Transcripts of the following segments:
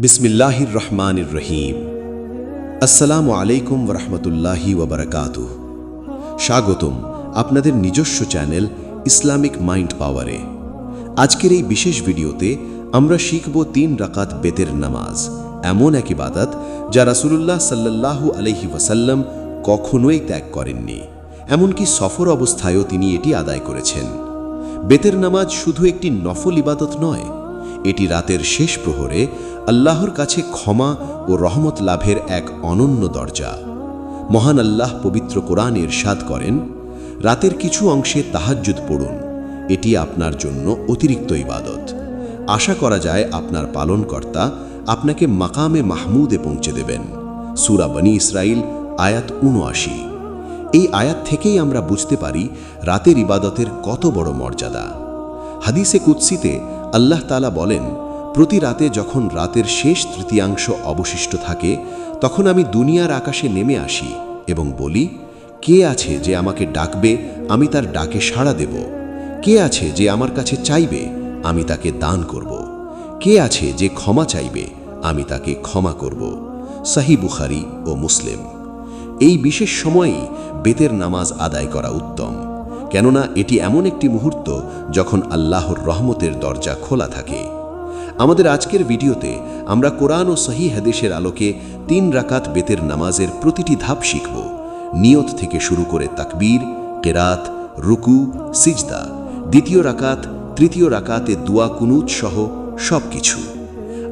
বিসমিল্লাহির রহমানির রহিম। আসসালামু আলাইকুম ওরহমতুল্লাহি ওবরাকাতুহ। স্বাগতম আপনাদের নিজস্ব চ্যানেল ইসলামিক মাইন্ড পাওয়ারে। আজকের এই বিশেষ ভিডিওতে আমরা শিখব 3 রাকাত বেতের নামাজ, এমন এক ইবাদত যা রাসূলুল্লাহ সাল্লাল্লাহু আলাইহি ওয়াসাল্লাম কখনোই ত্যাগ করেননি, এমনকি সফর অবস্থায়ও তিনি এটি আদায় করেছেন। বেতের নামাজ শুধু একটি নফল ইবাদত নয়, এটি রাতের শেষ প্রহরে আল্লাহর কাছে ক্ষমা ও রহমত লাভের এক অনন্য দরজা। মহান আল্লাহ পবিত্র কোরআনে ইরশাদ করেন, রাতের কিছু অংশে তাহাজ্জুদ পড়ুন, এটি আপনার জন্য অতিরিক্ত ইবাদত। আশা করা যায় আপনার পালনকর্তা আপনাকে মাকামে মাহমুদে পৌঁছে দেবেন। সূরা বনী ইসরাইল আয়াত ৭৯। এই আয়াত থেকেই আমরা বুঝতে পারি রাতের ইবাদতের কত বড় মর্যাদা। হাদিসে কুদসিতে আল্লাহ তাআলা বলেন, প্রতি রাতে যখন রাতের শেষ তৃতীয়াংশ অবশিষ্ট থাকে, তখন আমি দুনিয়ার আকাশে নেমে আসি এবং বলি, কে আছে যে আমাকে ডাকবে, আমি তার ডাকে সাড়া দেব? কে আছে যে আমার কাছে চাইবে, আমি তাকে দান করব? কে আছে যে ক্ষমা চাইবে, আমি তাকে ক্ষমা করব? সহিহ বুখারী ও মুসলিম। এই বিশেষ সময়েই বেতের নামাজ আদায় করা উত্তম, কেননা এটি এমন একটি মুহূর্ত যখন আল্লাহর রহমতের দরজা খোলা থাকে। আমাদের আজকের ভিডিওতে আমরা কোরআন ও সহিহ হাদিসের আলোকে 3 রাকাত বেতের নামাজের প্রতিটি ধাপ শিখব, নিয়ত থেকে শুরু করে তাকবীর, কিরাত, রুকু, সিজদা, দ্বিতীয় রাকাত, তৃতীয় রাকাতে দোয়া কুনুত সহ সবকিছু।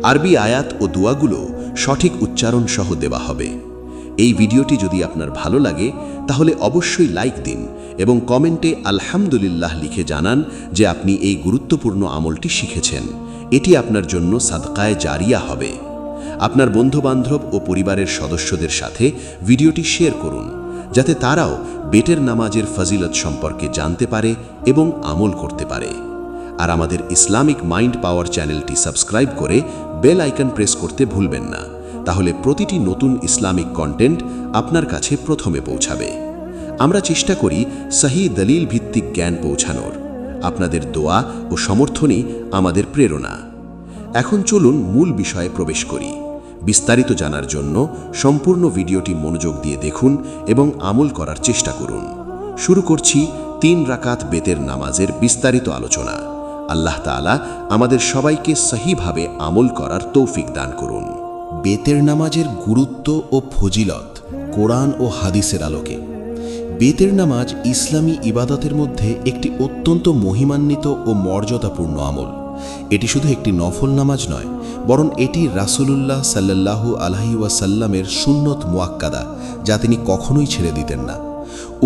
আরবি আয়াত ও দোয়াগুলো সঠিক উচ্চারণ সহ দেওয়া হবে। এই ভিডিওটি যদি আপনার ভালো লাগে তাহলে অবশ্যই লাইক দিন এবং কমেন্টে আলহামদুলিল্লাহ লিখে জানান যে আপনি এই গুরুত্বপূর্ণ আমলটি শিখেছেন। এটি আপনার জন্য সাদকায়ে জারিয়া হবে। আপনার বন্ধুবান্ধব ও পরিবারের সদস্যদের সাথে ভিডিওটি শেয়ার করুন, যাতে তারাও বেতের নামাজের ফজিলত সম্পর্কে জানতে পারে এবং আমল করতে পারে। আর আমাদের ইসলামিক মাইন্ড পাওয়ার চ্যানেলটি সাবস্ক্রাইব করে বেল আইকন প্রেস করতে ভুলবেন না, তাহলে প্রতিটি নতুন ইসলামিক কন্টেন্ট আপনার কাছে প্রথমে পৌঁছাবে। আমরা চেষ্টা করি সহিহ দলিল ভিত্তিক জ্ঞান পৌঁছানোর। আপনাদের দোয়া ও সমর্থনই আমাদের প্রেরণা। এখন চলুন মূল বিষয়ে প্রবেশ করি। বিস্তারিত জানার জন্য সম্পূর্ণ ভিডিওটি মনোযোগ দিয়ে দেখুন এবং আমল করার চেষ্টা করুন। শুরু করছি 3 রাকাত বেতের নামাজের বিস্তারিত আলোচনা। আল্লাহ তাআলা আমাদের সবাইকে সহিভাবে আমল করার তৌফিক দান করুন। বেতের নামাজের গুরুত্ব ও ফজিলত কোরআন ও হাদিসের আলোকে। বেতের নামাজ ইসলামী ইবাদতের মধ্যে একটি অত্যন্ত মহিমান্বিত ও মর্যাদাপূর্ণ আমল। এটি শুধু একটি নফল নামাজ নয়, বরং এটি রাসূলুল্লাহ সাল্লাল্লাহু আলাইহি ওয়াসাল্লামের সুন্নত মুআক্কাদা, যা তিনি কখনোই ছেড়ে দিতেন না।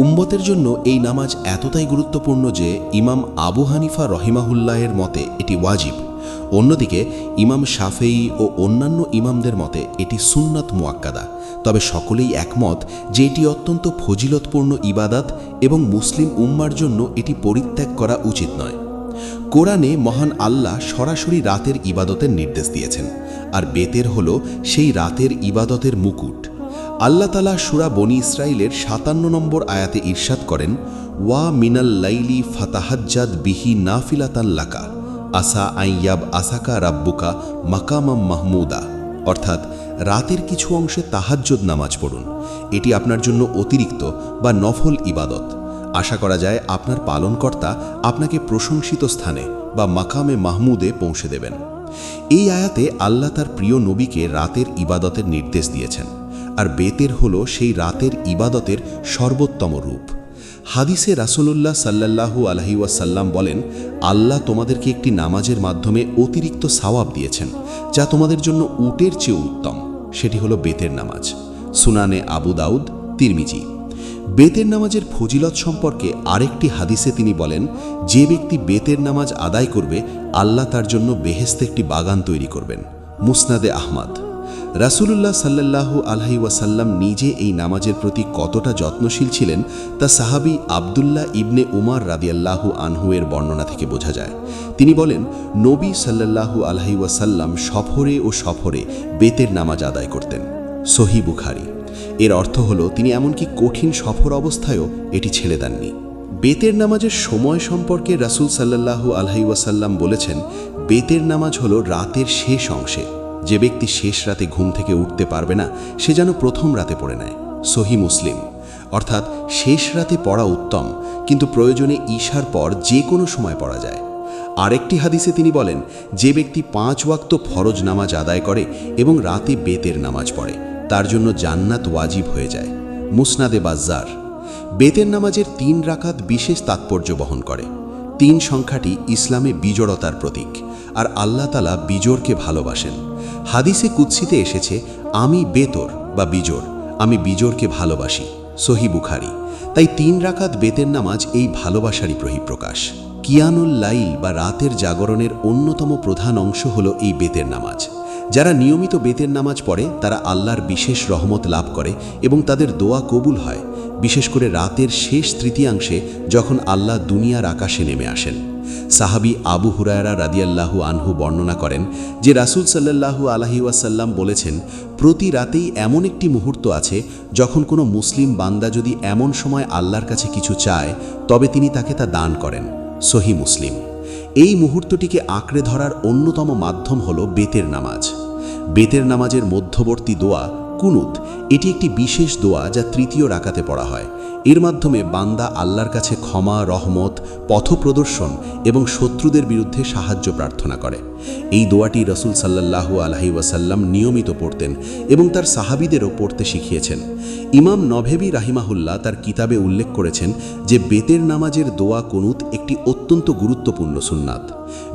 উম্মতের জন্য এই নামাজ এতটাই গুরুত্বপূর্ণ যে ইমাম আবু হানিফা রহিমাহুল্লাহের মতে এটি ওয়াজিব। অন্যদিকে ইমাম শাফেঈ ও অন্যান্য ইমামদের মতে এটি সুন্নাত মুআক্কাদা। তবে সকলেই একমত যে এটি অত্যন্ত ফজিলতপূর্ণ ইবাদত এবং মুসলিম উম্মার জন্য এটি পরিত্যাগ করা উচিত নয়। কোরআনে মহান আল্লাহ সরাসরি রাতের ইবাদতের নির্দেশ দিয়েছেন, আর বেতের হল সেই রাতের ইবাদতের মুকুট। আল্লাহ তাআলা সূরা বনী ইসরাইলের 57 নম্বর আয়াতে ইরশাদ করেন, ওয়া মিনাল লাইলি ফাতাহাজ্জাদ বিহি নাফিলাতান লাকা আসা আইয়াব আসাকা রাব্বুকা মাকামাম মাহমুদা। অর্থাৎ রাতের কিছু অংশে তাহাজ্জুদ নামাজ পড়ুন, এটি আপনার জন্য অতিরিক্ত বা নফল ইবাদত। আশা করা যায় আপনার পালনকর্তা আপনাকে প্রশংসিত স্থানে বা মাকামে মাহমুদে পৌঁছে দেবেন। এই আয়াতে আল্লাহ তার প্রিয় নবীকে রাতের ইবাদতের নির্দেশ দিয়েছেন, আর বেতের হল সেই রাতের ইবাদতের সর্বোত্তম রূপ। হাদিসে রাসূলুল্লাহ সাল্লাল্লাহু আলাইহি ওয়াসাল্লাম বলেন, আল্লাহ তোমাদেরকে একটি নামাজের মাধ্যমে অতিরিক্ত সওয়াব দিয়েছেন, যা তোমাদের জন্য উটের চেয়ে উত্তম। সেটি হলো বেতের নামাজ। সুনানে আবু দাউদ, তিরমিজি। বেতের নামাজের ফজিলত সম্পর্কে আরেকটি হাদিসে তিনি বলেন, যে ব্যক্তি বেতের নামাজ আদায় করবে, আল্লাহ তার জন্য বেহেশতে একটি বাগান তৈরি করবেন। মুসনাদে আহমদ। রাসূলুল্লাহ সাল্লাল্লাহু আলাইহি ওয়াসাল্লাম নিজে এই নামাজের প্রতি কতটা যত্নশীল ছিলেন তা সাহাবী আব্দুল্লাহ ইবনে উমর রাদিয়াল্লাহু আনহু এর বর্ণনা থেকে বোঝা যায়। তিনি বলেন, নবী সাল্লাল্লাহু আলাইহি ওয়াসাল্লাম সফরে বেতের নামাজ আদায় করতেন। সহিহ বুখারী। এর অর্থ হলো তিনি এমনকি কঠিন সফর অবস্থায়ও এটি ছেড়ে দেননি। বেতের নামাজের সময় সম্পর্কে রাসূল সাল্লাল্লাহু আলাইহি ওয়াসাল্লাম বলেছেন, বেতের নামাজ হলো রাতের শেষ অংশে, যে ব্যক্তি শেষ রাতে ঘুম থেকে উঠতে পারবে না সে যেন প্রথম রাতে পড়ে নেয়। সহি মুসলিম। অর্থাৎ শেষ রাতে পড়া উত্তম, কিন্তু প্রয়োজনে ঈশার পর যে কোনো সময় পড়া যায়। আরেকটি হাদিসে তিনি বলেন, যে ব্যক্তি 5 ওয়াক্ত ফরজ নামাজ আদায় করে এবং রাতে বেতের নামাজ পড়ে তার জন্য জান্নাত ওয়াজিব হয়ে যায়। মুসনাদে বাজ্জার। বেতের নামাজের 3 রাকাত বিশেষ তাৎপর্য বহন করে। 3 সংখ্যাটি ইসলামে বিজড়তার প্রতীক, আর আল্লাহ তাআলা বিজোড়কে ভালোবাসেন। হাদিসে কুদসিতে এসেছে, আমি বেতর বা বিজোড়, আমি বিজোড়কে ভালোবাসি। সহি বুখারী। তাই 3 রাকাত বেতের নামাজ এই ভালোবাসারই বহিঃপ্রকাশ। কিয়ামুল লাইল বা রাতের জাগরণের অন্যতম প্রধান অংশ হল এই বেতের নামাজ। যারা নিয়মিত বেতের নামাজ পড়ে তারা আল্লাহর বিশেষ রহমত লাভ করে এবং তাদের দোয়া কবুল হয়, বিশেষ করে রাতের শেষ তৃতীয়াংশে যখন আল্লাহ দুনিয়ার আকাশে নেমে আসেন। সাহাবী আবু হুরায়রা রাদিয়াল্লাহু আনহু বর্ণনা করেন যে রাসূল সাল্লাল্লাহু আলাইহি ওয়াসাল্লাম বলেছেন, প্রতি রাতেই এমন একটি মুহূর্ত আছে যখন কোনো মুসলিম বান্দা যদি এমন সময় আল্লাহর কাছে কিছু চায় তবে তিনি তাকে তা দান করেন। সহি মুসলিম। এই মুহূর্তটিকে আঁকড়ে ধরার অন্যতম মাধ্যম হল বেতের নামাজ। বেতের নামাজের মধ্যবর্তী দোয়া কুনুত, এটি একটি বিশেষ দোয়া যা 3য় রাকাতে পড়া হয়। এর মাধ্যমে বান্দা আল্লাহর কাছে ক্ষমা, রহমত, পথপ্রদর্শন এবং শত্রুদের বিরুদ্ধে সাহায্য প্রার্থনা করে। এই দোয়াটি রাসূল সাল্লাল্লাহু আলাইহি ওয়াসাল্লাম নিয়মিত পড়তেন এবং তার সাহাবীদেরও পড়তে শিখিয়েছেন। ইমাম নভেবী রাহিমাহুল্লাহ তার কিতাবে উল্লেখ করেছেন যে বেতের নামাজের দোয়া কুনুত একটি অত্যন্ত গুরুত্বপূর্ণ সুন্নাত।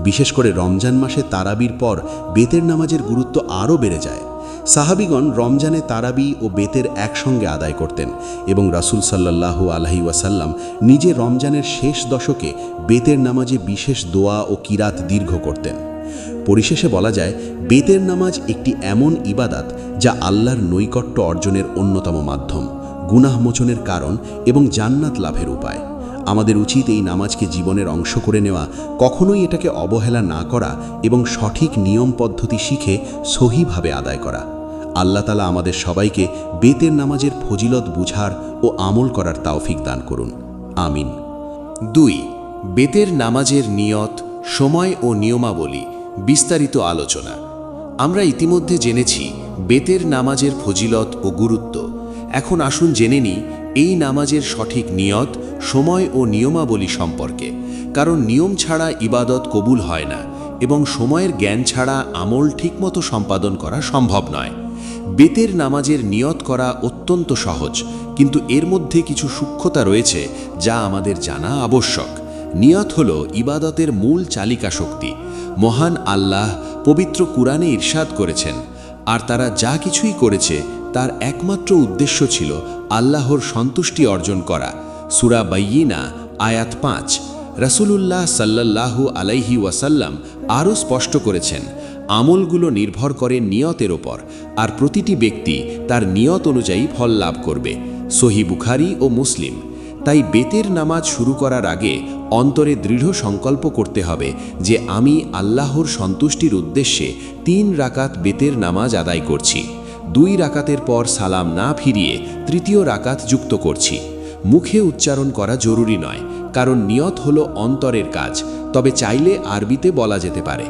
বিশেষ করে রমজান মাসে তারাবির পর বেতের নামাজের গুরুত্ব আরও বেড়ে যায়। সাহাবীগণ রমজানে তারাবি ও বেতের একসঙ্গে আদায় করতেন এবং রাসূল সাল্লাল্লাহু আলাইহি ওয়াসাল্লাম নিজে রমজানের শেষ দশকে বেতের নামাজে বিশেষ দোয়া ও কিরাত দীর্ঘ করতেন। পরিশেষে বলা যায়, বেতের নামাজ একটি এমন ইবাদাত যা আল্লাহর নৈকট্য অর্জনের অন্যতম মাধ্যম, গুনাহ মোচনের কারণ এবং জান্নাত লাভের উপায়। আমাদের উচিত এই নামাজকে জীবনের অংশ করে নেওয়া, কখনোই এটাকে অবহেলা না করা এবং সঠিক নিয়ম পদ্ধতি শিখে সহিভাবে আদায় করা। আল্লাহ তাআলা আমাদের সবাইকে বেতের নামাজের ফজিলত বুঝার ও আমল করার তৌফিক দান করুন। আমিন। 2. বেতের নামাজের নিয়ত, সময় ও নিয়মাবলী বিস্তারিত আলোচনা। আমরা ইতিমধ্যে জেনেছি বেতের নামাজের ফজিলত ও গুরুত্ব। এখন আসুন জেনে নিই এই নামাজের সঠিক নিয়ত, সময় ও নিয়মাবলী সম্পর্কে। কারণ নিয়ম ছাড়া ইবাদত কবুল হয় না এবং সময়ের জ্ঞান ছাড়া আমল ঠিকমতো সম্পাদন করা সম্ভব নয়। বেতের নামাজের নিয়ত করা অত্যন্ত সহজ, কিন্তু এর মধ্যে কিছু সূক্ষ্মতা রয়েছে যা আমাদের জানা আবশ্যক। নিয়ত হল ইবাদতের মূল চালিকা শক্তি। মহান আল্লাহ পবিত্র কুরআনে ইরশাদ করেছেন, আর তারা যা কিছুই করেছে তার একমাত্র উদ্দেশ্য ছিল আল্লাহর সন্তুষ্টি অর্জন করা। সূরা বাইয়িনা আয়াত 5। রাসূলুল্লাহ সাল্লাল্লাহু আলাইহি ওয়াসাল্লাম আরও স্পষ্ট করেছেন, আমলগুলো নির্ভর করে নিয়তের ওপর, আর প্রতিটি ব্যক্তি তার নিয়ত অনুযায়ী ফল লাভ করবে। সহি বুখারী ও মুসলিম। তাই বেতের নামাজ শুরু করার আগে অন্তরে দৃঢ় সংকল্প করতে হবে যে আমি আল্লাহর সন্তুষ্টির উদ্দেশ্যে 3 রাকাত বেতের নামাজ আদায় করছি। 2 রাকাতের পর সালাম না ফিরিয়ে 3য় রাকাত যুক্ত করছি। মুখে উচ্চারণ করা জরুরি নয়, কারণ নিয়ত হলো অন্তরের কাজ, তবে চাইলে আরবিতে বলা যেতে পারে,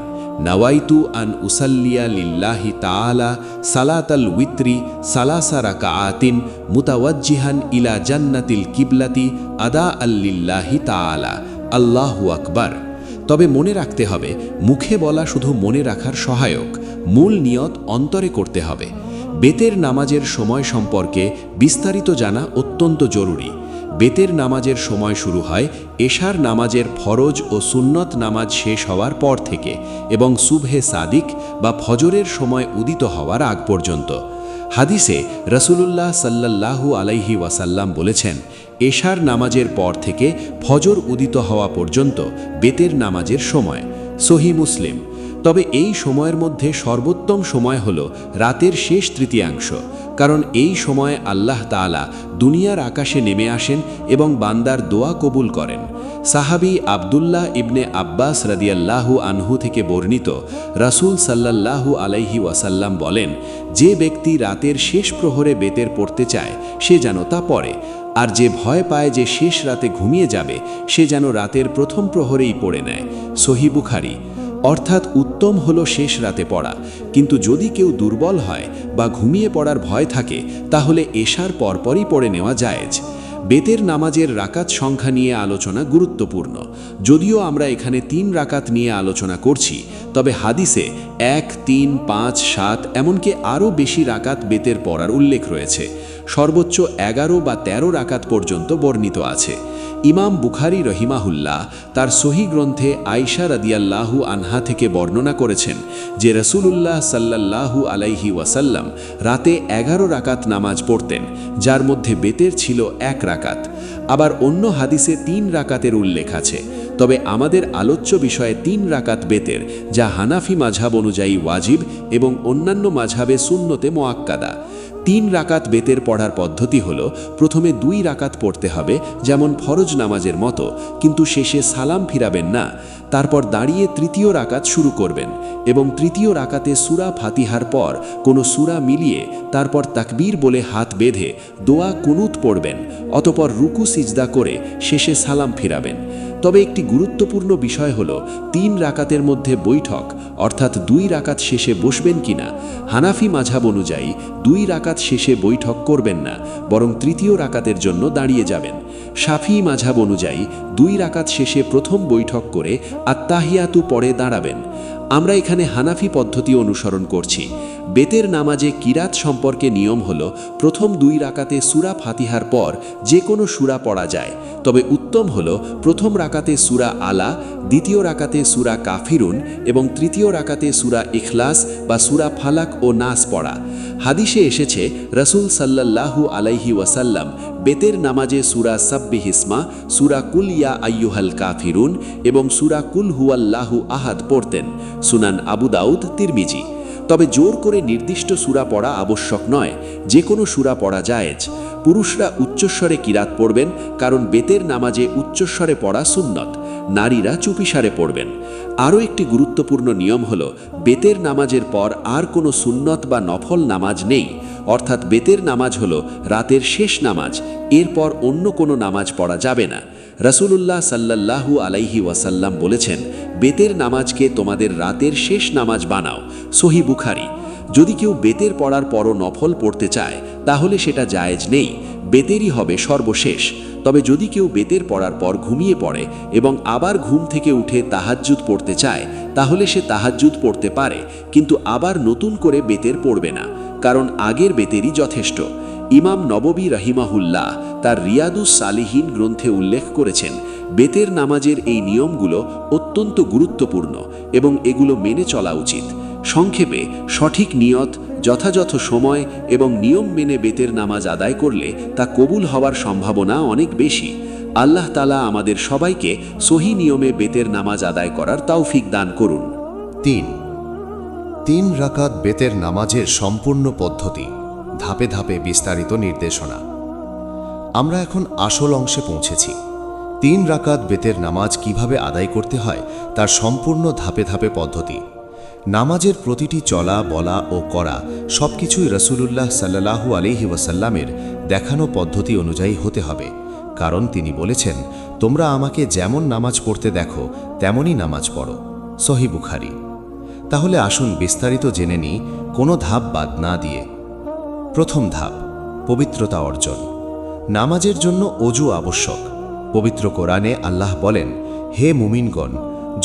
নাওয়াইতু আন উসাল্লিয়া লিল্লাহি তাআলা সালাতাল উইত্রি সালাসা রাকাআতিন মুতাওয়াজ্জিহান ইলা জান্নাতিল কিবলাতি আদা আল্লিল্লাহি তাআলা, আল্লাহু আকবার। তবে মনে রাখতে হবে, মুখে বলা শুধু মনে রাখার সহায়ক, মূল নিয়ত অন্তরে করতে হবে। বেতের নামাজের সময় সম্পর্কে বিস্তারিত জানা অত্যন্ত জরুরি। বেতের নামাজের সময় শুরু হয় এশার নামাজের ফরজ ও সুন্নত নামাজ শেষ হওয়ার পর থেকে এবং সুবহে সাদিক বা ফজরের সময় উদিত হওয়ার আগ পর্যন্ত। হাদিসে রাসূলুল্লাহ সাল্লাল্লাহু আলাইহি ওয়াসাল্লাম বলেছেন, এশার নামাজের পর থেকে ফজর উদিত হওয়া পর্যন্ত বেতের নামাজের সময়। সহি মুসলিম। তবে এই সময়ের মধ্যে সর্বোত্তম সময় হল রাতের শেষ তৃতীয়াংশ, কারণ এই সময়ে আল্লাহ তাআলা দুনিয়ার আকাশে নেমে আসেন এবং বান্দার দোয়া কবুল করেন। সাহাবী আব্দুল্লাহ ইবনে আব্বাস রাদিয়াল্লাহু আনহু থেকে বর্ণিত, রাসূল সাল্লাল্লাহু আলাইহি ওয়াসাল্লাম বলেন, যে ব্যক্তি রাতের শেষ প্রহরে বেতের পড়তে চায় সে যেন তা পড়ে, আর যে ভয় পায় যে শেষ রাতে ঘুমিয়ে যাবে সে যেন রাতের প্রথম প্রহরেই পড়ে নেয়। সহি বুখারী। অর্থাৎ উত্তম হলো শেষ রাতে পড়া, কিন্তু যদি কেউ দুর্বল হয় বা ঘুমিয়ে পড়ার ভয় থাকে তাহলে এশার পরপরই পড়ে নেওয়া জায়েজ। বেতের নামাজের রাকাত সংখ্যা নিয়ে আলোচনা গুরুত্বপূর্ণ। যদিও আমরা এখানে 3 রাকাত নিয়ে আলোচনা করছি, তবে হাদিসে 1, 3, 5, 7 এমনকি আরও বেশি রাকাত বেতের পড়ার উল্লেখ রয়েছে। সর্বোচ্চ 11 বা 13 রাকাত পর্যন্ত বর্ণিত আছে। ইমাম বুখারী রহিমাহুল্লাহ তার সহি গ্রন্থে আয়েশা রাদিয়াল্লাহু আনহা থেকে বর্ণনা করেছেন যে রাসূলুল্লাহ সাল্লাল্লাহু আলাইহি ওয়াসাল্লাম রাতে 11 রাকাত নামাজ পড়তেন, যার মধ্যে বেতের ছিল 1 রাকাত। আবার অন্য হাদিসে 3 রাকাতের উল্লেখ আছে। তবে আমাদের আলোচ্য বিষয়ে 3 রাকাত বেতের, যা হানাফি মাযহাব অনুযায়ী ওয়াজিব এবং অন্যান্য মাযহাবে সুন্নতে মুআক্কাদা। 3 রাকাত বেতের পড়ার পদ্ধতি হল, প্রথমে 2 রাকাত পড়তে হবে যেমন ফরজ নামাজের মতো, কিন্তু শেষে সালাম ফিরাবেন না। তারপর দাঁড়িয়ে 3য় রাকাত শুরু করবেন এবং 3য় রাকাতে সূরা ফাতিহার পর কোনো সূরা মিলিয়ে তারপর তাকবীর বলে হাত বেঁধে দোয়া কুনুত পড়বেন, অতপর রুকু সিজদা করে শেষে সালাম ফিরাবেন। তবে একটি গুরুত্বপূর্ণ বিষয় হল 3 রাকাতের মধ্যে বৈঠক, অর্থাৎ 2 রাকাত শেষে বসবেন কিনা। হানাফি মাযহাব অনুযায়ী 2 রাকাত শেষে বৈঠক করবেন না, বরং 3য় রাকাতের জন্য দাঁড়িয়ে যাবেন। শাফিঈ মাযহাব অনুযায়ী 2 রাকাত শেষে প্রথম বৈঠক করে আত্তাহিয়াতু পড়ে দাঁড়াবেন। আমরা এখানে হানাফি পদ্ধতি অনুসরণ করছি। বেতের নামাজে কিরাত সম্পর্কে নিয়ম হল, প্রথম 2 রাকাতে সূরা ফাতিহার পর যে কোনো সূরা পড়া যায়, তবে উত্তম হল প্রথম রাকাতে সূরা আলা, দ্বিতীয় রাকাতে সূরা কাফিরুন এবং 3য় রাকাতে সূরা ইখলাস বা সূরা ফালাক ও নাস পড়া। হাদিসে এসেছে রাসূল সাল্লাল্লাহু আলাইহি ওয়াসাল্লাম বেতের নামাজে সূরা সাব্বিহিসমা, সূরা কুল ইয়া আইয়ুহাল কাফিরুন এবং সূরা কুল হুয়াল্লাহু আহাদ পড়তেন। সুনান আবু দাউদ, তিরমিজি। তবে জোর করে নির্দিষ্ট সূরা পড়া আবশ্যক নয়, যে কোনো সূরা পড়া জায়েজ। পুরুষরা উচ্চস্বরে কিরাত পড়বেন, কারণ বেতের নামাজে উচ্চস্বরে পড়া সুন্নত। নারীরা চুপিসারে পড়বেন। আরও একটি গুরুত্বপূর্ণ নিয়ম হল, বেতের নামাজের পর আর কোনো সুন্নত বা নফল নামাজ নেই, অর্থাৎ বেতের নামাজ হল রাতের শেষ নামাজ, এরপর অন্য কোনো নামাজ পড়া যাবে না। রাসূলুল্লাহ সাল্লাল্লাহু আলাইহি ওয়াসাল্লাম বলেছেন, বেতের নামাজকে তোমাদের রাতের শেষ নামাজ বানাও। সহিহ বুখারী। যদি কেউ বেতের পড়ার পরও নফল পড়তে চায় তাহলে সেটা জায়েজ নেই, বেতেরই হবে সর্বশেষ। তবে যদি কেউ বেতের পড়ার পর ঘুমিয়ে পড়ে এবং আবার ঘুম থেকে উঠে তাহাজ্জুদ পড়তে চায় তাহলে সে তাহাজ্জুদ পড়তে পারে, কিন্তু আবার নতুন করে বেতের পড়বে না, কারণ আগের বেতেরই যথেষ্ট। ইমাম নববী রাহিমাহুল্লাহ তার রিয়াদুস সালিহিন গ্রন্থে উল্লেখ করেছেন, বেতের নামাজের এই নিয়মগুলো অত্যন্ত গুরুত্বপূর্ণ এবং এগুলো মেনে চলা উচিত। সংক্ষেপে, সঠিক নিয়ত, যথাযথ সময় এবং নিয়ম মেনে বেতের নামাজ আদায় করলে তা কবুল হওয়ার সম্ভাবনা অনেক বেশি। আল্লাহ তাআলা আমাদের সবাইকে সহি নিয়মে বেতের নামাজ আদায় করার তৌফিক দান করুন। 3 রাকাত বেতের নামাজের সম্পূর্ণ পদ্ধতি, ধাপে ধাপে বিস্তারিত নির্দেশনা। আমরা এখন আসল অংশে পৌঁছেছি। 3 রাকাত বেতের নামাজ কিভাবে আদায় করতে হয় তার সম্পূর্ণ ধাপে ধাপে পদ্ধতি। নামাজের প্রতিটি চলা, বলা ও করা সবকিছুই রাসূলুল্লাহ সাল্লাল্লাহু আলাইহি ওয়াসাল্লামের দেখানো পদ্ধতি অনুযায়ী হতে হবে, কারণ তিনি বলেছেন, তোমরা আমাকে যেমন নামাজ পড়তে দেখো তেমনই নামাজ পড়ো। সহিহ বুখারী। তাহলে আসুন বিস্তারিত জেনে নিই, কোনো ধাপ বাদ না দিয়ে। প্রথম ধাপ, পবিত্রতা অর্জন। নামাজের জন্য অজু আবশ্যক। পবিত্র কোরআনে আল্লাহ বলেন, হে মুমিনগণ,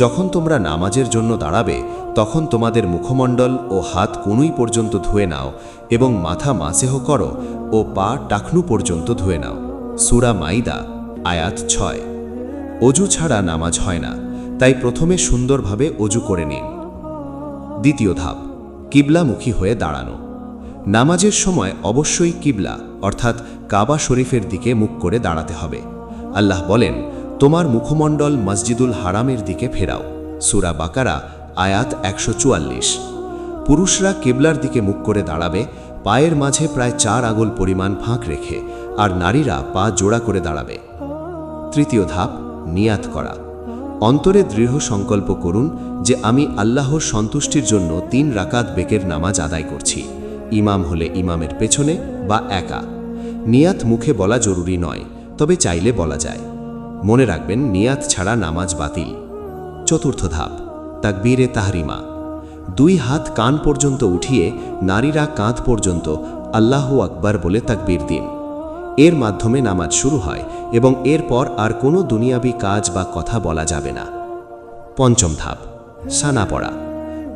যখন তোমরা নামাজের জন্য দাঁড়াবে তখন তোমাদের মুখমণ্ডল ও হাত কনুই পর্যন্ত ধুয়ে নাও এবং মাথা মাসেহ করো ও পা টাকনু পর্যন্ত ধুয়ে নাও। সূরা মাইদা, আয়াত 6। অজু ছাড়া নামাজ হয় না, তাই প্রথমে সুন্দরভাবে অজু করে নিন। দ্বিতীয় ধাপ, কিবলামুখী হয়ে দাঁড়ানো। নামাজের সময় অবশ্যই কিবলা অর্থাৎ কাবা শরীফের দিকে মুখ করে দাঁড়াতে হবে। আল্লাহ বলেন, তোমার মুখমণ্ডল মসজিদুল হারামের দিকে ফেরাও। সূরা বাকারা, আয়াত 144। পুরুষরা কিবলার দিকে মুখ করে দাঁড়াবে, পায়ের মাঝে প্রায় 4 আঙ্গুল পরিমাণ ফাঁক রেখে, আর নারীরা পা জোড়া করে দাঁড়াবে। তৃতীয় ধাপ, নিয়াত করা। অন্তরে দৃঢ় সংকল্প করুন যে আমি আল্লাহর সন্তুষ্টির জন্য 3 রাকাত বেতের নামাজ আদায় করছি। ইমাম হলে ইমামের পেছনে বা একা। নিয়াত মুখে বলা জরুরি নয়, তবে চাইলে বলা যায়। মনে রাখবেন, নিয়াত ছাড়া নামাজ বাতিল। চতুর্থ ধাপ, তাকবীরে তাহরিমা। 2 হাত কান পর্যন্ত উঠিয়ে নারীরা কাঁধ পর্যন্ত আল্লাহু আকবার বলে তাকবীর দিন। এর মাধ্যমে নামাজ শুরু হয় এবং এরপর আর কোনো দুনিয়াবি কাজ বা কথা বলা যাবে না। 5ম ধাপ, সানা পড়া।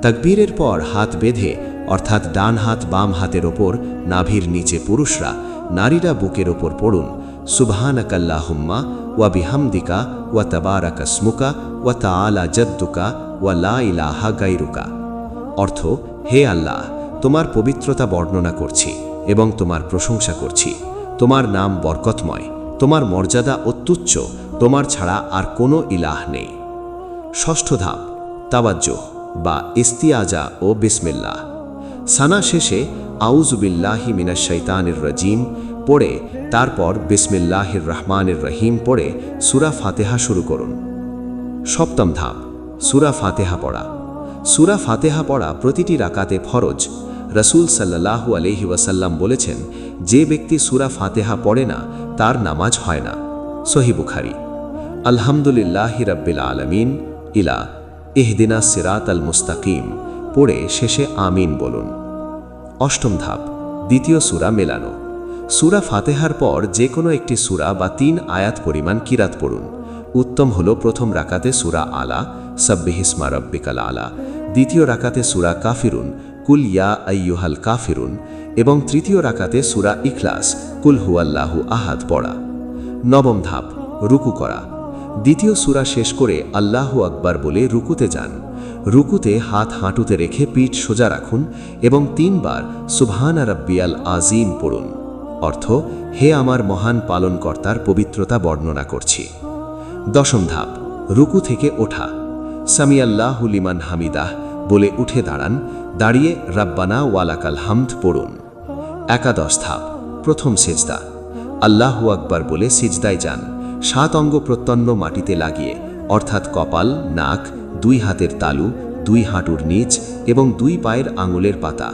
তাকবীরের পর হাত বেঁধে অর্থাৎ ডান হাত বাম হাতের ওপর নাভির নিচে পুরুষরা, নারীরা বুকের ওপর পড়ুন সুবহানাকাল্লাহুম্মা ওয়া বিহামদিকা ওয়া তাবারাকা ইসমুকা ওয়া তাআলা জাদ্দুকা ওয়া লা ইলাহা গায়রুকা। অর্থ, হে আল্লাহ, তোমার পবিত্রতা বর্ণনা করছি এবং তোমার প্রশংসা করছি। তোমার নাম বরকতময়, তোমার মর্যাদা অত্যুচ্চ, তোমার ছাড়া আর কোনো ইলাহ নেই। 6ষ্ঠ ধাপ, তাওয়াজ্জুহ বা ইস্তিয়াজা ও বিসমিল্লাহ। সানা শেষে আউযু বিল্লাহি মিনাশ শাইতানির রাজিম পড়ে তারপর বিসমিল্লাহির রহমানির রহিম পড়ে সূরা ফাতিহা শুরু করুন। 7ম ধাপ, সূরা ফাতিহা পড়া। সূরা ফাতিহা পড়া প্রতিটি রাকাতে ফরজ। রাসূল সাল্লাল্লাহু আলাইহি ওয়াসাল্লাম বলেছেন, যে ব্যক্তি সূরা ফাতিহা পড়ে না তার নামাজ হয় না। সহিহ বুখারী। আলহামদুলিল্লাহি রাব্বিল আলামিন ইলা ইহদিনাস সিরাতাল মুস্তাকিম পড়ে শেষে আমিন বলুন। 8ম ধাপ, দ্বিতীয় সূরা মেলানো। সূরা ফাতিহার পর যে কোনো একটি সূরা বা 3 আয়াত পরিমাণ কিরাত পড়ুন। উত্তম হল প্রথম রাকাতে সূরা আলা সাব্বিহিসমা রাব্বিকাল আলা, দ্বিতীয় রাকাতে সূরা কাফিরুন কুল ইয়া আইয়ুহাল কাফিরুন এবং তৃতীয় রাকাতে সূরা ইখলাস কুল হুয়াল্লাহু আহাদ পড়া। 9ম ধাপ, রুকু করা। দ্বিতীয় সূরা শেষ করে আল্লাহু আকবার বলে রুকুতে যান। রুকুতে হাত হাঁটুতে রেখে পিঠ সোজা রাখুন এবং 3 বার সুবহানা রাব্বিয়াল আযীম পড়ুন। অর্থ, হে আমার মহান পালনকর্তার পবিত্রতা বর্ণনা করছি। 10ম ধাপ, রুকু থেকে ওঠা। সামিআল্লাহু লিমান হামিদাহ বলে উঠে দাঁড়ান। দাঁড়িয়ে রাব্বানা ওয়ালাকাল হামদ পড়ুন। 11 ধাপ, প্রথম সিজদা। আল্লাহু আকবার বলে সিজদায় যান। 7 অঙ্গ প্রত্যন্ন মাটিতে লাগিয়ে অর্থাৎ কপাল, নাক, 2 হাতের তালু, 2 হাঁটুর নিচ এবং 2 পায়ের আঙুলের পাতা।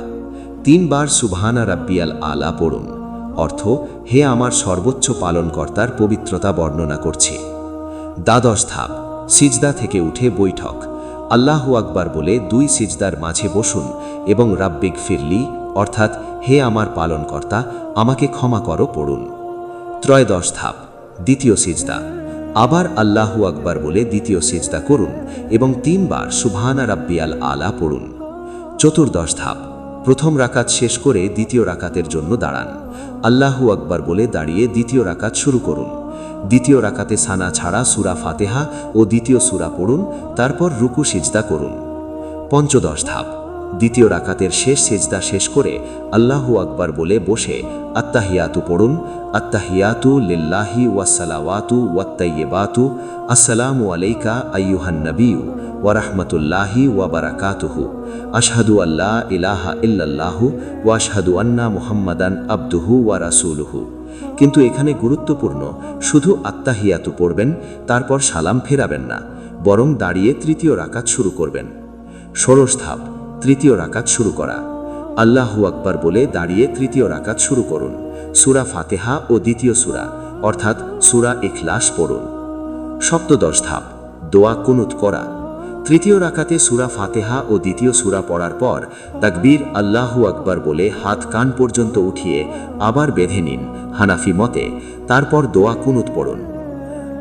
3 বার সুবহানা রাব্বিয়াল আলা পড়ুন। অর্থ, হে আমার সর্বোচ্চ পালনকর্তার পবিত্রতা বর্ণনা করছি। 12 ধাপ, সিজদা থেকে উঠে বৈঠক। আল্লাহু আকবার বলে 2 সিজদার মাঝে বসুন এবং রাব্বিক ফিরলি অর্থাৎ হে আমার পালনকর্তা আমাকে ক্ষমা করো পড়ুন। 13 ধাপ, দ্বিতীয় সিজদা। আবার আল্লাহু আকবার বলে দ্বিতীয় সিজদা করুন এবং 3 বার সুবহানা রাব্বিয়াল আলা পড়ুন। 14 ধাপ, প্রথম রাকাত শেষ করে দ্বিতীয় রাকাতের জন্য দাঁড়ান। আল্লাহু আকবার বলে দাঁড়িয়ে দ্বিতীয় রাকাত শুরু করুন। দ্বিতীয় রাকাতে সানা ছাড়া সূরা ফাতিহা ও দ্বিতীয় সূরা পড়ুন, তারপর রুকু সিজদা করুন। 15 ধাপ, দ্বিতীয় রাকাতের শেষ সিজদা শেষ করে আল্লাহু আকবার বলে বসে আত্তাহিয়াতু পড়ুন। আত্তাহিয়াতু লিল্লাহি ওয়াসসালাওয়াতু ওয়াত্তাইয়্যিবাতু আসসালামু আলাইকা আইয়ুহান নাবিয়্যু ওয়া রাহমাতুল্লাহি ওয়া বারাকাতুহু আশহাদু আল্লা ইলাহা ইল্লাল্লাহু ওয়া আশহাদু আন্না মুহাম্মাদান আবদুহু ওয়া রাসূলুহু। কিন্তু এখানে গুরুত্বপূর্ণ, শুধু আত্তাহিয়াতু পড়বেন, তারপর সালাম ফেরাবেন না, বরং দাঁড়িয়ে তৃতীয় রাকাত শুরু করবেন। 16 ধাপ, তৃতীয় রাকাত শুরু করা। আল্লাহু আকবার বলে দাঁড়িয়ে তৃতীয় রাকাত শুরু করুন। সূরা ফাতিহা ও দ্বিতীয় সূরা অর্থাৎ সূরা ইখলাস পড়ুন। 17 ধাপ, দোয়া কুনুত করা। তৃতীয় রাকাতে সূরা ফাতিহা ও দ্বিতীয় সূরা পড়ার পর তাকবীর আল্লাহু আকবার বলে হাত কান পর্যন্ত উঠিয়ে আবার বেঁধে নিন হানাফি মতে, তারপর দোয়া কুনুত পড়ুন।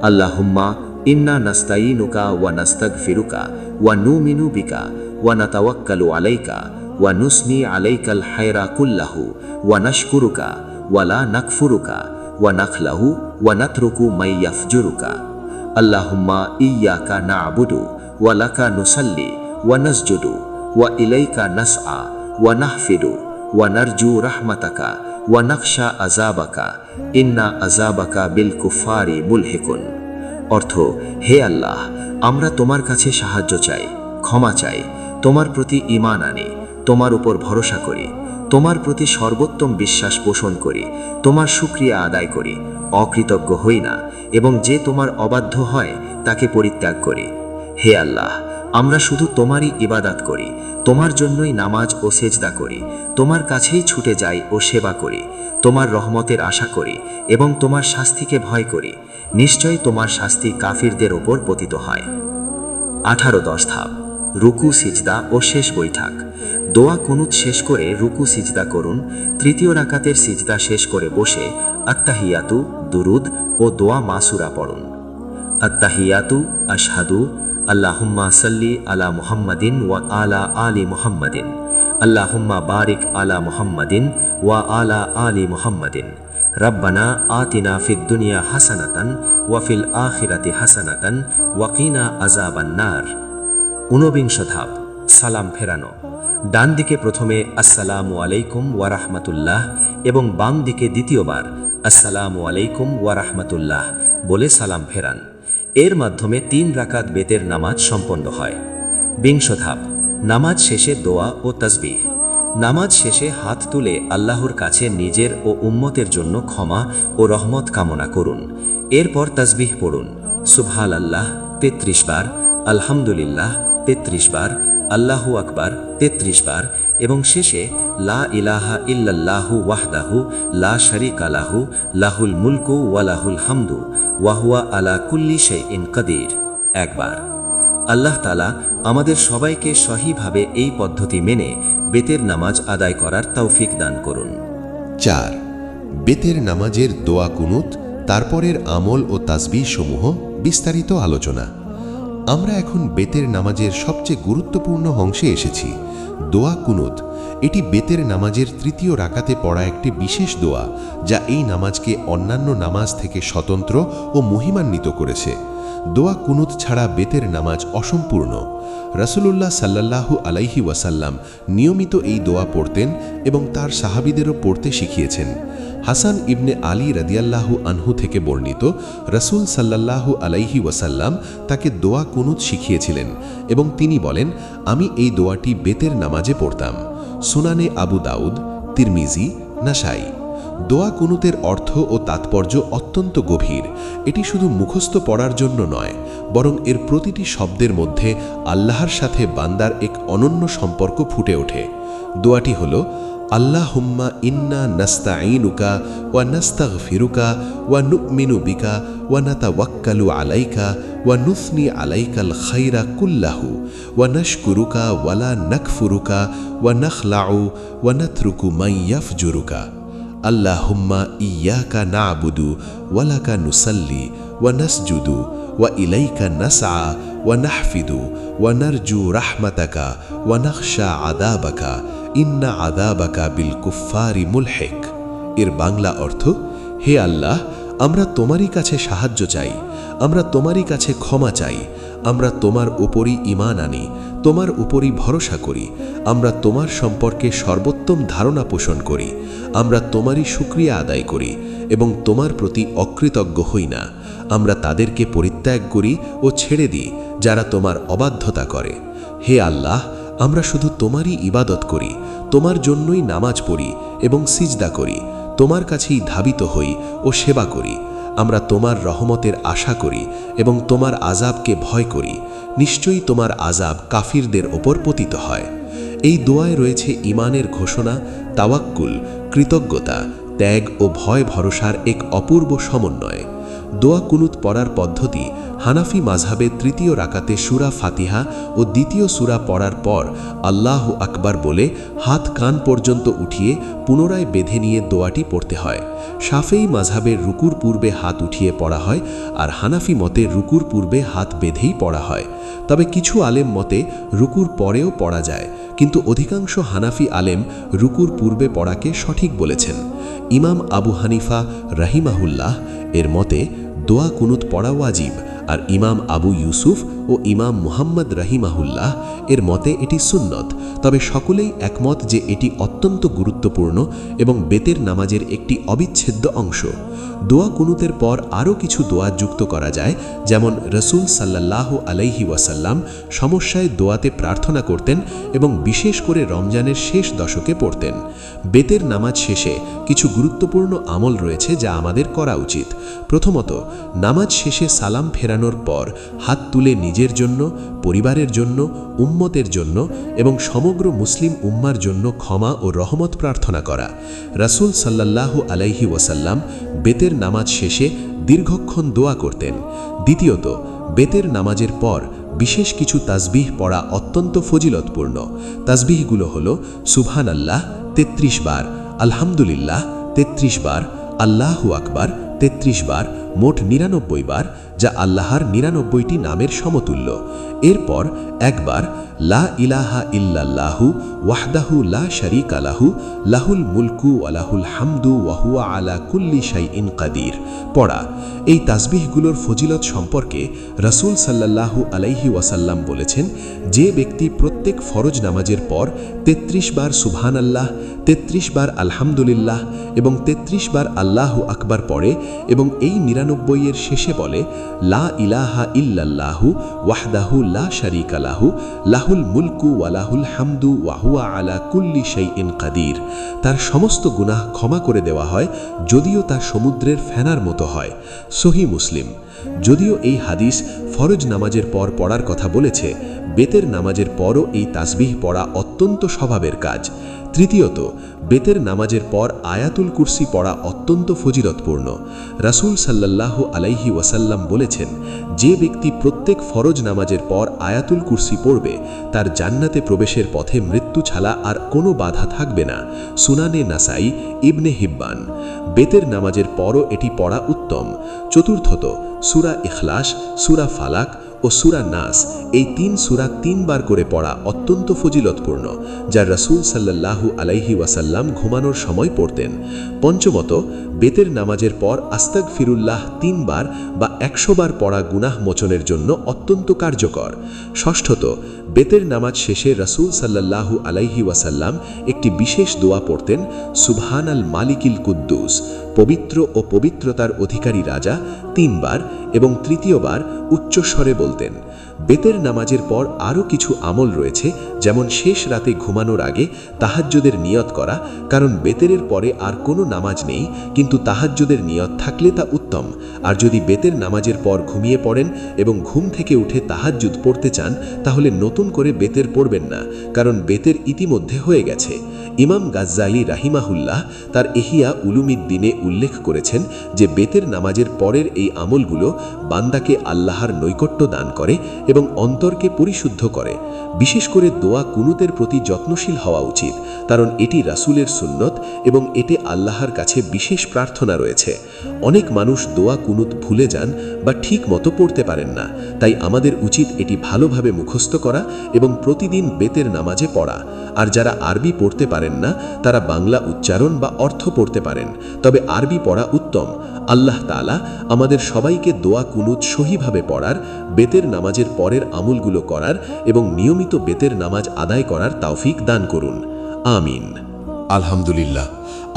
আল্লাহুম্মা ইন্না নাস্তাইনুকা ওয়া নাস্তাগফিরুকা ওয়া নুমিনু বিকা ওয়া নাতাওয়াক্কালু আলাইকা ওয়া নুসনি আলাইকাল হায়রা কুল্লাহু ওয়া নাশকুরুকা ওয়া লা নাকফুরুকা ওয়া নাখলাহু ওয়া নাতরুকু মাই ইয়াফজুরুকা। আল্লাহুম্মা ইয়্যাকা না'বুদু ওয়া লাকা নুসাল্লি ওয়া নাসজুদু ওয়া ইলাইকা নাসআ ওয়া নাহফিদু ওয়া নারজু রাহমাতাকা ওয়া নাখশা আযাবাকা ইন্না আযাবাকা বিল কুফারি মুলহিকুন। অর্থ, হে আল্লাহ, আমরা তোমার কাছে সাহায্য চাই, ক্ষমা চাই, তোমার প্রতি ঈমান আনি, তোমার উপর ভরসা করি, তোমার প্রতি সর্বোত্তম বিশ্বাস পোষণ করি, তোমার শুকরিয়া আদায় করি, অকৃতজ্ঞ হই না এবং যে তোমার অবাধ্য হয় তাকে পরিত্যাগ করি। হে আল্লাহ, আমরা শুধু তোমারই ইবাদত করি, তোমার জন্যই নামাজ ও সেজদা করি, তোমার কাছেই ছুটে যাই ও সেবা করি, তোমার রহমতের আশা করি এবং তোমার শাস্তিকে ভয় করি। নিশ্চয় তোমার শাস্তি কাফিরদের ওপর পতিত হয়। 18 ধাপ, রুকু সিজদা ও শেষ বৈঠক। দোয়া কুনুত শেষ করে রুকু সিজদা করুন। তৃতীয় রাকাতের সিজদা শেষ করে বসে আত্তাহিয়াতু, দুরুদ ও দোয়া মাসুরা পড়ুন। আত্তাহিয়াতু, আশহাদু আল্লাহুম্মা সাল্লি আলা মুহাম্মাদিন ওয়া আলা আলি মুহাম্মাদিন, আল্লাহুম্মা বারিক আলা মুহাম্মাদিন ওয়া আলা আলি মুহাম্মাদিন, রব্বানা আতিনা ফিদ দুনিয়া হাসানাতান ওয়া ফিল আখিরাতি হাসানাতান ওয়া কিনা আযাবান নার। ঊনবিংশ ধাপ, সালাম ফেরানো। ডান দিকে প্রথমে আসসালামু আলাইকুম ওয়া রাহমাতুল্লাহ এবং বাম দিকে দ্বিতীয়বার আসসালামু আলাইকুম ওয়া রাহমাতুল্লাহ বলে সালাম ফেরান। এর মাধ্যমে 3 রাকাত বেতের নামাজ সম্পন্ন হয়। বিংশ ধাপ, নামাজ শেষে দোয়া ও তাসবিহ। নামাজ শেষে হাত তুলে আল্লাহর কাছে নিজের ও উম্মতের জন্য ক্ষমা ও রহমত কামনা করুন। এরপর তাসবিহ পড়ুন। সুবহানাল্লাহ 33 বার, আলহামদুলিল্লাহ 33 বার, আল্লাহু আকবার 33 বার এবং শেষে লা ইলাহা ইল্লাল্লাহু ওয়াহদাহু লা শারীকা লাহু লাহুল মুলকু ওয়া লাহুল হামদু ওয়া হুয়া আলা কুল্লি শাইইন কাদির একবার। আল্লাহ তাআলা আমাদের সবাইকে সহিভাবে এই পদ্ধতি মেনে বেতের নামাজ আদায় করার তৌফিক দান করুন। 4. বেতের নামাজের দোয়া কুনুত, তারপরের আমল ও তাসবিহ সমূহ বিস্তারিত আলোচনা। আমরা এখন বেতের নামাজের সবচেয়ে গুরুত্বপূর্ণ অংশে এসেছি, দোয়া কুনুত। এটি বেতের নামাজের তৃতীয় রাকাতে পড়া একটি বিশেষ দোয়া, যা এই নামাজকে অন্যান্য নামাজ থেকে স্বতন্ত্র ও মহিমান্বিত করেছে। দোয়া কুনুত ছাড়া বেতের নামাজ অসম্পূর্ণ। রাসূলুল্লাহ সাল্লাল্লাহু আলাইহি ওয়াসাল্লাম নিয়মিত এই দোয়া পড়তেন এবং তার সাহাবীদেরও পড়তে শিখিয়েছেন। হাসান ইবনে আলী রাদিয়াল্লাহু আনহু থেকে বর্ণিত, রাসূল সাল্লাল্লাহু আলাইহি ওয়াসাল্লাম তাকে দোয়া কুনুত শিখিয়েছিলেন এবং তিনি বলেন, আমি এই দোয়াটি বেতের নামাজে পড়তাম। সুনানে আবু দাউদ, তিরমিজি, নাসাই। দোয়া কুনুতের অর্থ ও তাৎপর্য অত্যন্ত গভীর। এটি শুধু মুখস্থ পড়ার জন্য নয়, বরং এর প্রতিটি শব্দের মধ্যে আল্লাহর সাথে বান্দার এক অনন্য সম্পর্ক ফুটে ওঠে। দোয়াটি হল, আল্লাহুম্মা ইন্না নাস্তাঈনুকা ওয়া নাস্তাগফিরুকা ওয়া নু'মিনু বিকা ওয়া নাতাওয়াক্কালু আলাইকা ওয়া নুসনি আলাইকাল খাইরা কুল্লাহু ওয়া নাশকুরুকা ওয়া লা নাকফুরুকা ওয়া নাখলাউ ওয়া নাতরুকু মান ইয়াফজুরুকা। আল্লাহুম্মা ইয়্যাকা না'বুদু ওয়া লাকা নুসাল্লি ওয়া নাসজুদু ওয়া ইলাইকা নাসআ ওয়া নাহফিদু ওয়া নারজু রাহমাতাকা ওয়া নাখশা আযাবাকা ইন্না আযাবাকা বিল কুফফারি মুলহিক। এর বাংলা অর্থ, হে আল্লাহ, আমরা তোমারই কাছে সাহায্য চাই, আমরা তোমারই কাছে ক্ষমা চাই, আমরা তোমার উপরই ঈমান আনি, তোমার উপরই ভরসা করি, আমরা তোমার সম্পর্কে সর্বোত্তম ধারণা পোষণ করি, আমরা তোমারই শুকরিয়া আদায় করি এবং তোমার প্রতি অকৃতজ্ঞ হই না। আমরা তাদেরকে পরিত্যাগ করি ও ছেড়ে দিই যারা তোমার অবাধ্যতা করে। হে আল্লাহ, আমরা শুধু তোমারই ইবাদত করি, তোমার জন্যই নামাজ পড়ি এবং সিজদা করি, তোমার কাছেই ধাবিত হই ও সেবা করি। আমরা তোমার রহমতের আশা করি এবং তোমার আযাবকে ভয় করি। নিশ্চয়ই তোমার আযাব কাফিরদের ওপর পতিত হয়। এই দোয়ায় রয়েছে ঈমানের ঘোষণা, তাওয়াক্কুল, কৃতজ্ঞতা, ত্যাগ ও ভয় ভরসার এক অপূর্ব সমন্বয়। দোয়া কুনুত পড়ার পদ্ধতি, হানাফি মাযহাবে তৃতীয় রাকাতে সূরা ফাতিহা ও দ্বিতীয় সূরা পড়ার পর আল্লাহু আকবার বলে হাত কান পর্যন্ত উঠিয়ে পুনরায় বেঁধে নিয়ে দোয়াটি পড়তে হয়। শাফেঈ মাযহাবের রুকুর পূর্বে হাত উঠিয়ে পড়া হয়, আর হানাফি মতে রুকুর পূর্বে হাত বেঁধেই পড়া হয়। তবে কিছু আলেম মতে রুকুর পরেও পড়া যায়, কিন্তু অধিকাংশ হানাফি আলেম রুকুর পূর্বে পড়াকে সঠিক বলেছেন। ইমাম আবু হানিফা রাহিমাহুল্লাহ এর মতে দোয়া কুনুত পড়া ওয়াজিব, আর ইমাম আবু ইউসুফ ও ইমাম মুহাম্মদ রাহিমাহুল্লাহ এর মতে এটি সুন্নত। তবে সকলেই একমত যে এটি অত্যন্ত গুরুত্বপূর্ণ এবং বেতের নামাজের একটি অবিচ্ছেদ্য অংশ। দোয়া কুনুতের পর আরও কিছু দোয়া যুক্ত করা যায়, যেমন রাসূল সাল্লাল্লাহু আলাইহি ওয়াসাল্লাম সমস্যায় দোয়াতে প্রার্থনা করতেন এবং বিশেষ করে রমজানের শেষ দশকে পড়তেন। বেতের নামাজ শেষে কিছু গুরুত্বপূর্ণ আমল রয়েছে যা আমাদের করা উচিত। প্রথমত, নামাজ শেষে সালাম ফেরানোর পর হাত তুলে নিজের জন্য, পরিবারের জন্য, উম্মতের জন্য এবং সমগ্র মুসলিম উম্মার জন্য ক্ষমা ও রহমত প্রার্থনা করা। রাসূল সাল্লাল্লাহু আলাইহি ওয়াসাল্লাম বেতের নামাজ শেষে দীর্ঘক্ষণ দোয়া করতেন। দ্বিতীয়ত, বেতের নামাজের পর বিশেষ কিছু তাসবিহ পড়া অত্যন্ত ফজিলতপূর্ণ। তাসবিহগুলো হল সুবহানাল্লাহ 33 বার, আলহামদুলিল্লাহ 33 বার, আল্লাহু আকবার 33 বার, মোট 99 বার, যা আল্লাহর 99টি নামের সমতুল্য। এরপর একবার লা ইলাহা ইল্লাল্লাহু ওয়াহদাহু লা শারীকা লাহু লাহুল মুলকু ওয়া লাহুল হামদু ওয়া হুয়া আলা কুল্লি শাইইন কাদির পড়া। এই তাসবিহগুলোর ফজিলত সম্পর্কে রাসূল সাল্লাল্লাহু আলাইহি ওয়াসাল্লাম বলেছেন, যে ব্যক্তি প্রত্যেক ফরজ নামাজের পর 33 বার সুবহানাল্লাহ, 33 বার আলহামদুলিল্লাহ এবং 33 বার আল্লাহু আকবার পড়ে এবং এই 99 এর শেষে বলে লা ইলাহা ইল্লাল্লাহু ওয়াহদাহু লা শারীকা লাহু লাহুল মুলকু ওয়া লাহুল হামদু ওয়া হুয়া আলা কুল্লি শাইইন কাদির, তার সমস্ত গুনাহ ক্ষমা করে দেওয়া হয়, যদিও তা সমুদ্রের ফেনার মতো হয়। সহিহ মুসলিম। যদিও এই হাদিস ফরজ নামাজের পর পড়ার কথা বলেছে, বেতের নামাজের পরও এই তাসবিহ পড়া অত্যন্ত স্বভাবের কাজ। তৃতীয়ত, বেতের নামাজের পর আয়াতুল কুরসি পড়া অত্যন্ত ফজিলতপূর্ণ। রাসূল সাল্লাল্লাহু আলাইহি ওয়াসাল্লাম বলেছেন, যে ব্যক্তি প্রত্যেক ফরজ নামাজের পর আয়াতুল কুরসি পড়বে, তার জান্নাতে প্রবেশের পথে মৃত্যু ছাড়া আর কোনো বাধা থাকবে না। সুনানে নাসাই, ইবনে হিব্বান। বেতের নামাজের পরও এটি পড়া উত্তম। চতুর্থত, সূরা ইখলাস, সূরা ফালাক ও সূরা নাস, এই 3 সূরা 3 বার করে পড়া অত্যন্ত ফজিলতপূর্ণ, যা রাসূল সাল্লাল্লাহু আলাইহি ওয়াসাল্লাম ঘুমানোর সময় পড়তেন। পঞ্চমত, বেতের নামাজের পর আস্তাগফিরুল্লাহ 3 বার বা 100 বার পড়া গুনাহ মোচনের জন্য অত্যন্ত কার্যকর। ষষ্ঠত, বেতের নামাজ শেষে রাসূল সাল্লাল্লাহু আলাইহি ওয়াসাল্লাম একটি বিশেষ দোয়া পড়তেন, সুবহানাল মালিকিল কুদ্দুস, পবিত্র ও পবিত্রতার অধিকারী রাজা 3 বার, এবং তৃতীয়বার উচ্চস্বরে বলতেন। বেতের নামাজের পর আরও কিছু আমল রয়েছে, যেমন শেষ রাতে ঘুমানোর আগে তাহাজ্জুদের নিয়ত করা, কারণ বেতেরের পরে আর কোনো নামাজ নেই, কিন্তু তাহাজ্জুদের নিয়ত থাকলে তা উত্তম। আর যদি বেতের নামাজের পর ঘুমিয়ে পড়েন এবং ঘুম থেকে উঠে তাহাজ্জুদ পড়তে চান, তাহলে নতুন করে বেতের পড়বেন না, কারণ বেতের ইতিমধ্যে হয়ে গেছে। ইমাম গাজ্জালি রাহিমাহুল্লাহ তার ইহিয়া উলুমিদ্দিনে উল্লেখ করেছেন যে বেতের নামাজের পরের এই আমলগুলো বান্দাকে আল্লাহর নৈকট্য দান করে এবং অন্তরকে পরিশুদ্ধ করে। বিশেষ করে দোয়া কুনুতের প্রতি যত্নশীল হওয়া উচিত, কারণ এটি রাসূলের সুন্নত এবং এতে আল্লাহর কাছে বিশেষ প্রার্থনা রয়েছে। অনেক মানুষ দোয়া কুনুত ভুলে যান বা ঠিক মতো পড়তে পারেন না, তাই আমাদের উচিত এটি ভালোভাবে মুখস্থ করা এবং প্রতিদিন বেতের নামাজে পড়া। আর যারা আরবি পড়তে পারেন না, তারা বাংলা উচ্চারণ বা অর্থ পড়তে পারেন, তবে আরবি পড়া উত্তম। আল্লাহ তাআলা আমাদের সবাইকে দোয়া কুনুত সহিভাবে পড়ার, বেতের নামাজের পরের আমলগুলো করার এবং নিয়মিত বেতের নামাজ আদায় করার তৌফিক দান করুন। আমিন। আলহামদুলিল্লাহ,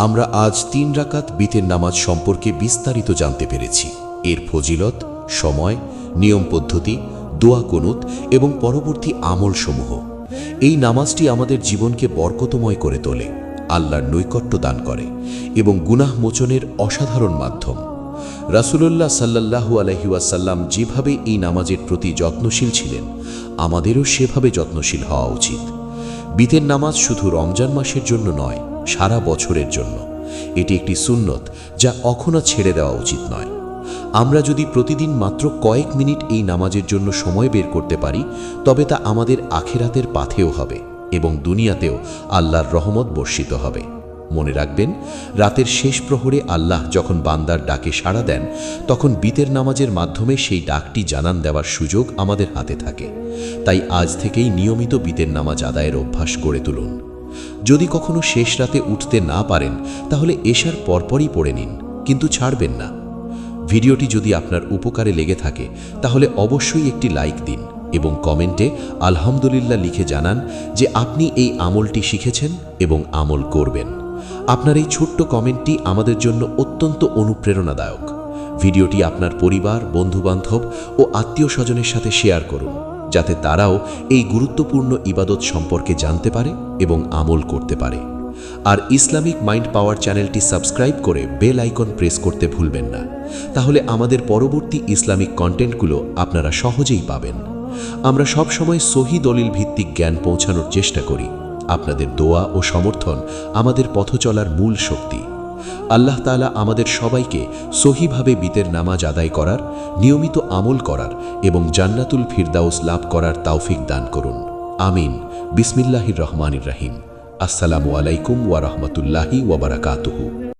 আমরা আজ 3 রাকাত বেতের নামাজ সম্পর্কে বিস্তারিত জানতে পেরেছি। এর ফজিলত, সময়, নিয়ম পদ্ধতি, দোয়া কুনুত এবং পরবর্তী আমলসমূহ। এই নামাজটি আমাদের জীবনকে বরকতময় করে তোলে, আল্লাহর নৈকট্য দান করে এবং গুনাহ মোচনের অসাধারণ মাধ্যম। রাসূলুল্লাহ সাল্লাল্লাহু আলাইহি ওয়াসাল্লাম যেভাবে এই নামাজের প্রতি যত্নশীল ছিলেন, আমাদেরও সেভাবে যত্নশীল হওয়া উচিত। বেতের নামাজ শুধু রমজান মাসের জন্য নয়, সারা বছরের জন্য। এটি একটি সুন্নত যা কখনো ছেড়ে দেওয়া উচিত নয়। আমরা যদি প্রতিদিন মাত্র কয়েক মিনিট এই নামাজের জন্য সময় বের করতে পারি, তবে তা আমাদের আখিরাতের পাথেও হবে এবং দুনিয়াতেও আল্লাহর রহমত বর্ষিত হবে। মনে রাখবেন, রাতের শেষ প্রহরে আল্লাহ যখন বান্দার ডাকে সাড়া দেন, তখন বেতের নামাজের মাধ্যমে সেই ডাকটি জানান দেওয়ার সুযোগ আমাদের হাতে থাকে। তাই আজ থেকেই নিয়মিত বেতের নামাজ আদায়ের অভ্যাস গড়ে তুলুন। যদি কখনো শেষ রাতে উঠতে না পারেন, তাহলে এশার পরপরই পড়ে নিন, কিন্তু ছাড়বেন না। ভিডিওটি যদি আপনার উপকারে লেগে থাকে, তাহলে অবশ্যই একটি লাইক দিন এবং কমেন্টে আলহামদুলিল্লাহ লিখে জানান যে আপনি এই আমলটি শিখেছেন এবং আমল করবেন। আপনার এই ছোট্ট কমেন্টটি আমাদের জন্য অত্যন্ত অনুপ্রেরণাদায়ক। ভিডিওটি আপনার পরিবার, বন্ধুবান্ধব ও আত্মীয় স্বজনের সাথে শেয়ার করুন, যাতে তারাও এই গুরুত্বপূর্ণ ইবাদত সম্পর্কে জানতে পারে এবং আমল করতে পারে। আর ইসলামিক মাইন্ড পাওয়ার চ্যানেলটি সাবস্ক্রাইব করে বেল আইকন প্রেস করতে ভুলবেন না, তাহলে আমাদের পরবর্তী ইসলামিক কন্টেন্টগুলো আপনারা সহজেই পাবেন। আমরা সব সময় সহি দলিল ভিত্তিক জ্ঞান পৌঁছানোর চেষ্টা করি। আপনাদের দোয়া ও সমর্থন আমাদের পথ চলার মূল শক্তি। আল্লাহ তাআলা আমাদের সবাইকে সহিভাবে বিতের নামাজ আদায় করার, নিয়মিত আমল করার এবং জান্নাতুল ফিরদাউস লাভ করার তৌফিক দান করুন। আমিন। বিসমিল্লাহির রহমানির রহিম। আসসালামু আলাইকুম ওয়া রাহমাতুল্লাহি ওয়া বারাকাতুহু।